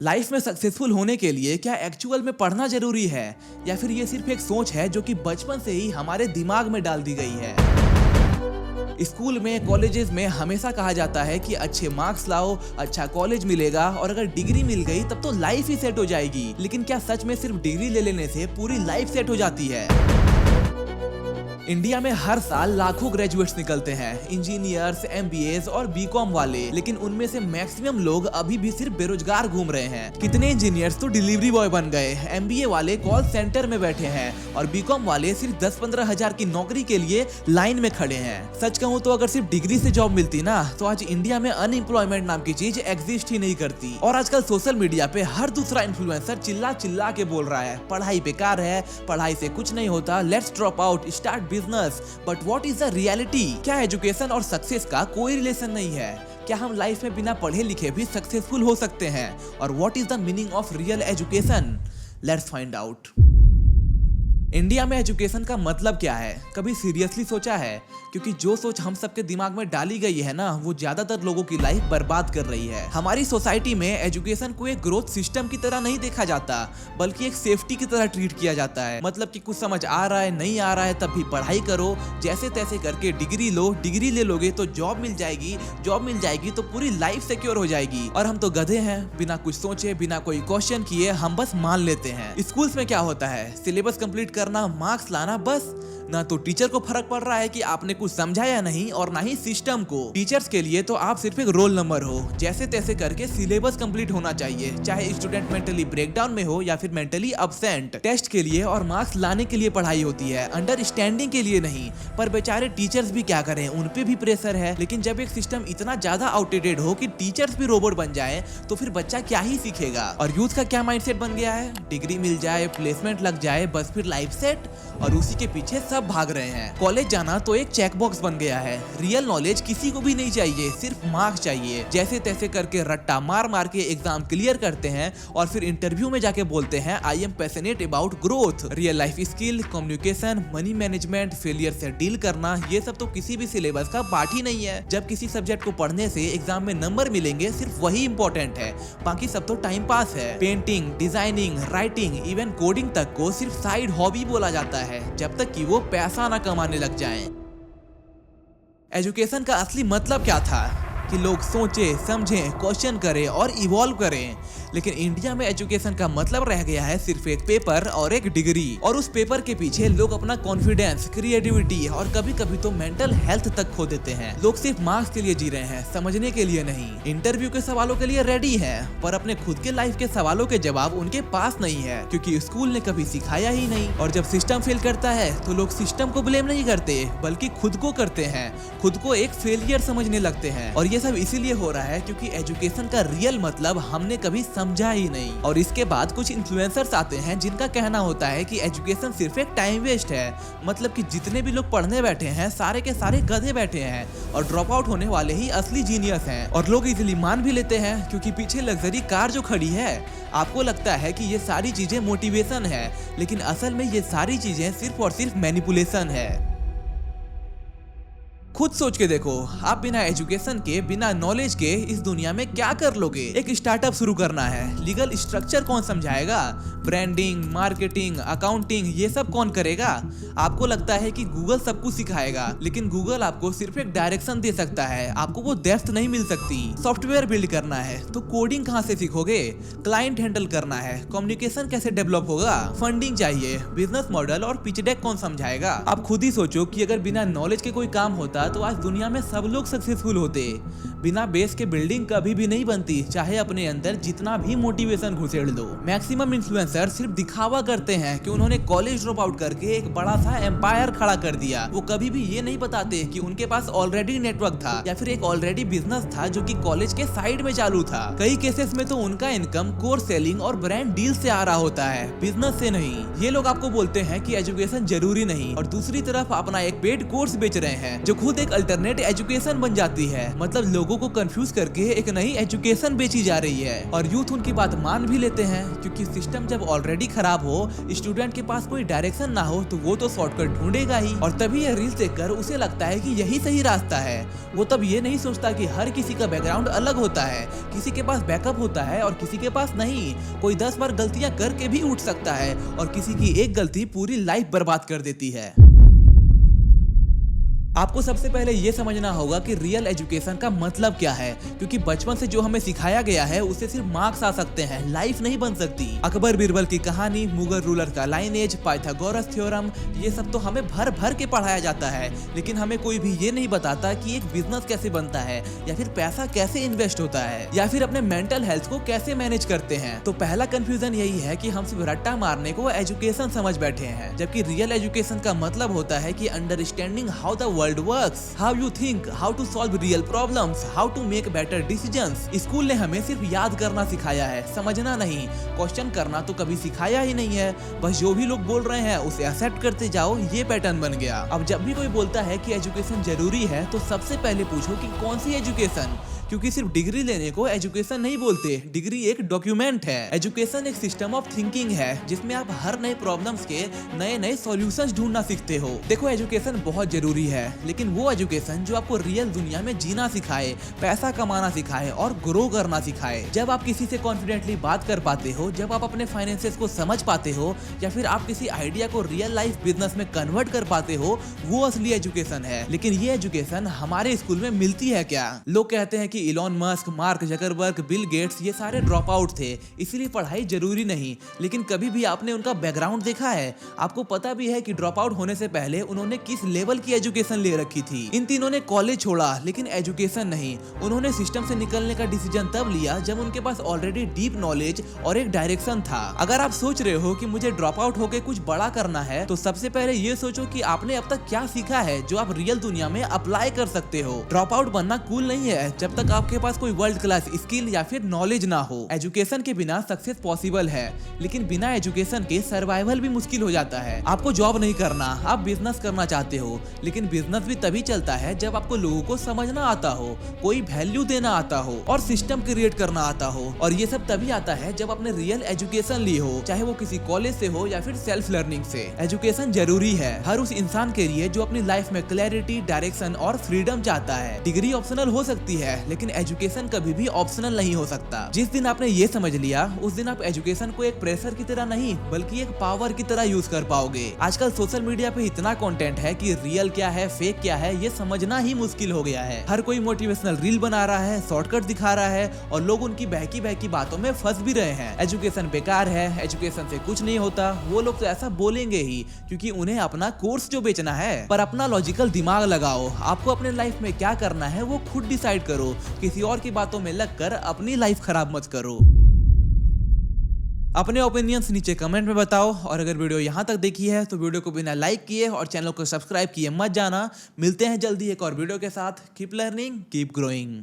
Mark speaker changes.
Speaker 1: Life में successful होने के लिए क्या एक्चुअल में पढ़ना जरूरी है या फिर ये सिर्फ एक सोच है जो कि बचपन से ही हमारे दिमाग में डाल दी गई है। स्कूल में कॉलेजेस में हमेशा कहा जाता है कि अच्छे मार्क्स लाओ, अच्छा कॉलेज मिलेगा और अगर डिग्री मिल गई तब तो लाइफ ही सेट हो जाएगी। लेकिन क्या सच में सिर्फ डिग्री ले लेने से पूरी लाइफ सेट हो जाती है? इंडिया में हर साल लाखों ग्रेजुएट्स निकलते हैं, इंजीनियर्स, एमबीएस और बीकॉम वाले, लेकिन उनमें से मैक्सिमम लोग अभी भी सिर्फ बेरोजगार घूम रहे हैं। कितने इंजीनियर्स तो डिलीवरी बॉय बन गए, एमबीए वाले कॉल सेंटर में बैठे हैं और बीकॉम वाले सिर्फ 10-15 हजार की नौकरी के लिए लाइन में खड़े हैं। सच कहूँ तो अगर सिर्फ डिग्री से जॉब मिलती ना तो आज इंडिया में अनएम्प्लॉयमेंट नाम की चीज एग्जिस्ट ही नहीं करती। और आजकल सोशल मीडिया पे हर दूसरा इन्फ्लुएंसर चिल्ला चिल्ला के बोल रहा है पढ़ाई बेकार है, पढ़ाई से कुछ नहीं होता, let's drop out, start business. But what is the reality? क्या एजुकेशन और सक्सेस का कोई रिलेशन नहीं है? क्या हम लाइफ में बिना पढ़े लिखे भी सक्सेसफुल हो सकते हैं? और what is the meaning of real education? Let's find out. India में एजुकेशन का मतलब क्या है, कभी सीरियसली सोचा है? क्योंकि जो सोच हम सबके दिमाग में डाली गई है ना, वो ज्यादातर लोगों की लाइफ बर्बाद कर रही है। हमारी सोसाइटी में एजुकेशन को एक ग्रोथ सिस्टम की तरह नहीं देखा जाता, बल्कि एक सेफ्टी की तरह ट्रीट किया जाता है। मतलब कि कुछ समझ आ रहा है, नहीं आ रहा है, तब भी पढ़ाई करो, जैसे तैसे करके डिग्री लो, डिग्री ले लोगे तो जॉब मिल जाएगी, जॉब मिल जाएगी तो पूरी लाइफ सिक्योर हो जाएगी। और हम तो गधे हैं, बिना कुछ सोचे, बिना कोई क्वेश्चन किए हम बस मान लेते हैं। स्कूल्स में क्या होता है, सिलेबस कंप्लीट करना, मार्क्स लाना, बस। ना तो टीचर को फर्क पड़ रहा है कि आपने कुछ समझा या नहीं, और ना ही सिस्टम को। टीचर्स के लिए तो आप सिर्फ एक रोल नंबर हो, जैसे तैसे करके सिलेबस कंप्लीट होना चाहिए, चाहे स्टूडेंट मेंटली ब्रेकडाउन में हो या फिर मेंटली अब्सेंट। टेस्ट के लिए और मार्क्स लाने के लिए पढ़ाई होती है, अंडरस्टैंडिंग के लिए नहीं। पर बेचारे टीचर्स भी क्या करें, उन पे भी प्रेशर है। लेकिन जब एक सिस्टम इतना ज्यादा आउटडेटेड हो कि टीचर्स भी रोबोट बन जाए तो फिर बच्चा क्या ही सीखेगा? और यूथ का क्या माइंडसेट बन गया है, डिग्री मिल जाए, प्लेसमेंट लग जाए, बस फिर लाइफ सेट, और उसी के पीछे सब भाग रहे हैं। कॉलेज जाना तो एक चेक बॉक्स बन गया है, रियल नॉलेज किसी को भी नहीं चाहिए, सिर्फ मार्क्स चाहिए। जैसे तैसे करके रट्टा मार मार के एग्जाम क्लियर करते हैं और फिर इंटरव्यू में जाके बोलते हैं I am passionate about growth. Real life skill, communication, money management, failure से डील करना, ये सब तो किसी भी सिलेबस का पार्ट ही नहीं है। जब किसी सब्जेक्ट को पढ़ने से एग्जाम में नंबर मिलेंगे, सिर्फ वही इंपॉर्टेंट है, बाकी सब तो टाइम पास है। Painting, designing, writing, even coding तक को सिर्फ साइड हॉबी बोला जाता है, जब तक कि वो पैसा ना कमाने लग जाएं। एजुकेशन का असली मतलब क्या था? कि लोग सोचे, समझें, क्वेश्चन करें और इवॉल्व करें। लेकिन इंडिया में एजुकेशन का मतलब रह गया है सिर्फ एक पेपर और एक डिग्री, और उस पेपर के पीछे लोग अपना कॉन्फिडेंस, क्रिएटिविटी और कभी कभी तो मेंटल हेल्थ तक खो देते हैं। लोग सिर्फ मार्क्स के लिए जी रहे हैं, समझने के लिए नहीं। इंटरव्यू के सवालों के लिए रेडी हैं, पर अपने खुद के लाइफ के सवालों के जवाब उनके पास नहीं है, क्योंकि स्कूल ने कभी सिखाया ही नहीं। और जब सिस्टम फेल करता है तो लोग सिस्टम को ब्लेम नहीं करते, बल्कि खुद को करते हैं, खुद को एक फेलियर समझने लगते हैं। और ये सब इसीलिए हो रहा है क्योंकि एजुकेशन का रियल मतलब हमने कभी समझा ही नहीं। और इसके बाद कुछ इन्फ्लुएंसर्स आते हैं जिनका कहना होता है कि एजुकेशन सिर्फ एक टाइम वेस्ट है। मतलब कि जितने भी लोग पढ़ने बैठे हैं सारे के सारे गधे बैठे हैं और ड्रॉप आउट होने वाले ही असली जीनियस हैं। और लोग इजीली मान भी लेते हैं क्योंकि पीछे लग्जरी कार जो खड़ी है, आपको लगता है कि ये सारी चीजें मोटिवेशन है, लेकिन असल में ये सारी चीजें सिर्फ और सिर्फ मैनिपुलेशन है। खुद सोच के देखो, आप बिना एजुकेशन के, बिना नॉलेज के इस दुनिया में क्या कर लोगे? एक स्टार्टअप शुरू करना है, लीगल स्ट्रक्चर कौन समझाएगा? ब्रांडिंग, मार्केटिंग, अकाउंटिंग, ये सब कौन करेगा? आपको लगता है कि गूगल सब कुछ सिखाएगा, लेकिन गूगल आपको सिर्फ एक डायरेक्शन दे सकता है, आपको वो डेप्थ नहीं मिल सकती। सॉफ्टवेयर बिल्ड करना है तो कोडिंग कहाँ से सीखोगे? क्लाइंट हैंडल करना है, कम्युनिकेशन कैसे डेवलप होगा? फंडिंग चाहिए, बिजनेस मॉडल और पिच डेक कौन समझाएगा? आप खुद ही सोचो कि अगर बिना नॉलेज के कोई काम होता तो आज दुनिया में सब लोग सक्सेसफुल होते। बिना बेस के बिल्डिंग कभी भी नहीं बनती, चाहे अपने अंदर जितना भी मोटिवेशन घुसेड़ दो। मैक्सिमम इन्फ्लुएंसर सिर्फ दिखावा करते हैं कि उन्होंने कॉलेज ड्रॉप आउट करके एक बड़ा सा एम्पायर खड़ा कर दिया। वो कभी भी ये नहीं बताते कि उनके पास ऑलरेडी नेटवर्क था या फिर एक ऑलरेडी बिजनेस था जो कि कॉलेज के साइड में चालू था। कई केसेस में तो उनका इनकम कोर्स सेलिंग और ब्रांड डील से आ रहा होता है, बिजनेस से नहीं। ये लोग आपको बोलते हैं कि एजुकेशन जरूरी नहीं, और दूसरी तरफ अपना एक पेड कोर्स बेच रहे हैं जो खुद यूथ एक अल्टरनेट एजुकेशन बन जाती है। मतलब लोगों को कंफ्यूज करके एक नई एजुकेशन बेची जा रही है और यूथ उनकी बात मान भी लेते हैं, क्योंकि सिस्टम जब ऑलरेडी खराब हो, स्टूडेंट के पास कोई डायरेक्शन ना हो, तो वो तो शॉर्टकट ढूंढेगा ही। और तभी यह रील्स देखकर उसे लगता है कि यही सही रास्ता है। वो तब ये नहीं सोचता कि हर किसी का बैकग्राउंड अलग होता है, किसी के पास बैकअप होता है और किसी के पास नहीं। कोई 10 बार गलतियां करके भी उठ सकता है और किसी की एक गलती पूरी लाइफ बर्बाद कर देती है। आपको सबसे पहले ये समझना होगा कि रियल एजुकेशन का मतलब क्या है, क्योंकि बचपन से जो हमें सिखाया गया है उससे सिर्फ मार्क्स आ सकते हैं, लाइफ नहीं बन सकती। अकबर बीरबल की कहानी, मुगल रूलर का लाइनेज, पाइथागोरस थ्योरम, ये सब तो हमें भर भर के पढ़ाया जाता है, लेकिन हमें कोई भी ये नहीं बताता कि एक बिजनेस कैसे बनता है, या फिर पैसा कैसे इन्वेस्ट होता है, या फिर अपने मेंटल हेल्थ को कैसे मैनेज करते हैं। तो पहला कंफ्यूजन यही है कि हम सिर्फ रट्टा मारने को एजुकेशन समझ बैठे हैं, जबकि रियल एजुकेशन का मतलब होता है कि understanding how the world works, how you think, how to solve real problems, how to make better decisions। School ने हमें सिर्फ याद करना सिखाया है, समझना नहीं। क्वेश्चन करना तो कभी सिखाया ही नहीं है। बस जो भी लोग बोल रहे हैं उसे एक्सेप्ट करते जाओ, ये पैटर्न बन गया। अब जब भी कोई बोलता है कि एजुकेशन जरूरी है, तो सबसे पहले पूछो कि कौन सी एजुकेशन, क्योंकि सिर्फ डिग्री लेने को एजुकेशन नहीं बोलते। डिग्री एक डॉक्यूमेंट है। एजुकेशन एक सिस्टम ऑफ थिंकिंग है, जिसमें आप हर नए प्रॉब्लम्स के नए नए सॉल्यूशंस ढूंढना सीखते हो। देखो, एजुकेशन बहुत जरूरी है, लेकिन वो एजुकेशन जो आपको रियल दुनिया में जीना सिखाए, पैसा कमाना सिखाए और ग्रो करना सिखाए। जब आप किसी से कॉन्फिडेंटली बात कर पाते हो, जब आप अपने फाइनेंसेस को समझ पाते हो, या फिर आप किसी आइडिया को रियल लाइफ बिजनेस में कन्वर्ट कर पाते हो, वो असली एजुकेशन है। लेकिन ये एजुकेशन हमारे स्कूल में मिलती है क्या? लोग कहते हैं कि Elon Musk, mark Zuckerberg, Bill Gates ये सारे ड्रॉप आउट थे, इसलिए पढ़ाई जरूरी नहीं। लेकिन कभी भी आपने उनका बैकग्राउंड देखा है? आपको पता भी है कि ड्रॉप आउट होने से पहले उन्होंने किस लेवल की एजुकेशन ले रखी थी। इन तीनों ने कॉलेज छोड़ा, लेकिन एजुकेशन नहीं। उन्होंने सिस्टम से निकलने का डिसीजन तब लिया जब उनके पास ऑलरेडी डीप नॉलेज और एक डायरेक्शन था। अगर आप सोच रहे हो कि मुझे ड्रॉप आउट होकर कुछ बड़ा करना है, तो सबसे पहले ये सोचो कि आपने अब तक क्या सीखा है जो आप रियल दुनिया में अप्लाई कर सकते हो। ड्रॉप आउट बनना कूल नहीं है जब तक आपके पास कोई वर्ल्ड क्लास स्किल या फिर नॉलेज ना हो। एजुकेशन के बिना सक्सेस पॉसिबल है, लेकिन बिना एजुकेशन के सर्वाइवल भी मुश्किल हो जाता है। आपको जॉब नहीं करना, आप बिजनेस करना चाहते हो, लेकिन बिजनेस भी तभी चलता है जब आपको लोगों को समझना आता हो, कोई वैल्यू देना आता हो और सिस्टम क्रिएट करना आता हो। और ये सब तभी आता है जब आपने रियल एजुकेशन ली हो, चाहे वो किसी कॉलेज से हो या फिर सेल्फ लर्निंग से। एजुकेशन जरूरी है हर उस इंसान के लिए जो अपनी लाइफ में क्लैरिटी, डायरेक्शन और फ्रीडम चाहता है। डिग्री ऑप्शनल हो सकती है, लेकिन एजुकेशन कभी भी ऑप्शनल नहीं हो सकता। जिस दिन आपने ये समझ लिया, उस दिन आप एजुकेशन को एक प्रेशर की तरह नहीं, बल्कि एक पावर की तरह यूज कर पाओगे। आजकल सोशल मीडिया पे इतना कंटेंट है कि रियल क्या है, फेक क्या है, ये समझना ही मुश्किल हो गया है। हर कोई मोटिवेशनल रील बना रहा है, शॉर्टकट दिखा रहा है और लोग उनकी बहकी बहकी बातों में फंस भी रहे हैं। एजुकेशन बेकार है, एजुकेशन से कुछ नहीं होता, वो लोग तो ऐसा बोलेंगे ही, क्योंकि उन्हें अपना कोर्स जो बेचना है। पर अपना लॉजिकल दिमाग लगाओ, आपको अपने लाइफ में क्या करना है वो खुद डिसाइड करो। किसी और की बातों में लगकर अपनी लाइफ खराब मत करो। अपने ओपिनियंस नीचे कमेंट में बताओ, और अगर वीडियो यहाँ तक देखी है तो वीडियो को बिना लाइक किए और चैनल को सब्सक्राइब किए मत जाना। मिलते हैं जल्दी एक और वीडियो के साथ। Keep learning, keep growing.